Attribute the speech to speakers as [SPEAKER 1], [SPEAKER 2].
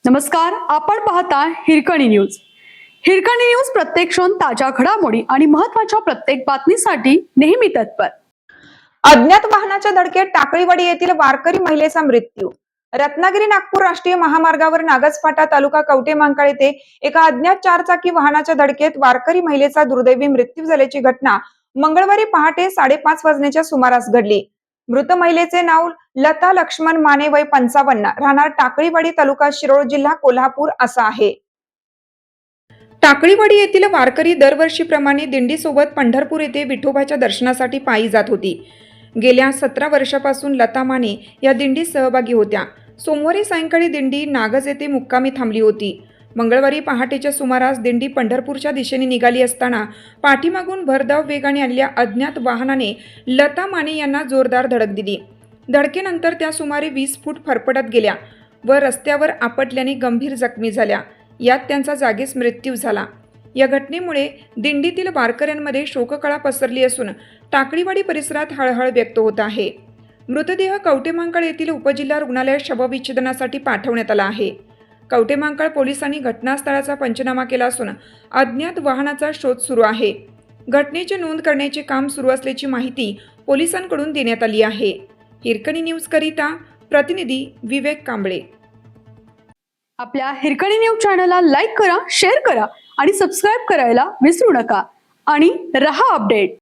[SPEAKER 1] नमस्कार, आपण पाहता हिरकणी न्यूज. हिरकणी न्यूज प्रत्येक क्षण ताज्या घडामोडी आणि महत्त्वाच्या प्रत्येक बातमीसाठी नेहमी तत्पर.
[SPEAKER 2] अज्ञात वाहनाच्या धडकेत टाकळीवाडी येथील वारकरी महिलेचा मृत्यू. रत्नागिरी नागपूर राष्ट्रीय महामार्गावर नागजफाटा तालुका कवठेमहांकाळ येथे एका अज्ञात चारचाकी वाहनाच्या धडकेत वारकरी महिलेचा दुर्दैवी मृत्यू झाल्याची घटना मंगळवारी पहाटे 5:30 वाजण्याच्या सुमारास घडली. मृत महिलेचे नाव लता लक्ष्मण माने, वय 55, राहणार टाकळीवाडी, तालुका शिरोळ, जिल्हा कोल्हापूर असा आहे. टाकळीवाडी येथील वारकरी दरवर्षीप्रमाणे दिंडीसोबत पंढरपूर येथे विठोबाच्या दर्शनासाठी पायी जात होती. गेल्या 17 वर्षापासून लता माने या दिंडीत सहभागी होत्या. सोमवारी सायंकाळी दिंडी नागज येथे मुक्कामी थांबली होती. मंगळवारी पहाटेच्या सुमारास दिंडी पंढरपूरच्या दिशेने निघाली असताना पाठीमागून भरधाव वेगाने आलेल्या अज्ञात वाहनाने लता माने यांना जोरदार धडक दिली. धडकेनंतर त्या सुमारे 20 फूट फरफटत गेल्या व रस्त्यावर आपटल्याने गंभीर जखमी झाल्या. यात त्यांचा जागीच मृत्यू झाला. या घटनेमुळे दिंडीतील वारकऱ्यांमध्ये शोककळा पसरली असून टाकळीवाडी परिसरात हळहळ व्यक्त होत आहे. मृतदेह कवठेमहांकाळ येथील उपजिल्हा रुग्णालयात शवविच्छेदनासाठी पाठवण्यात आला आहे. कवठेमहांकाळ पोलिसांनी घटनास्थळाचा पंचनामा केला असून अज्ञात वाहनाचा शोध सुरू आहे. घटनेची नोंद करण्याचे काम सुरू असल्याची माहिती पोलिसांकडून देण्यात आली आहे. हिरकणी न्यूज करिता प्रतिनिधी विवेक कांबळे.
[SPEAKER 1] आपल्या हिरकणी न्यूज चॅनलला लाईक करा, शेअर करा आणि सबस्क्राईब करायला विसरू नका आणि रहा अपडेट.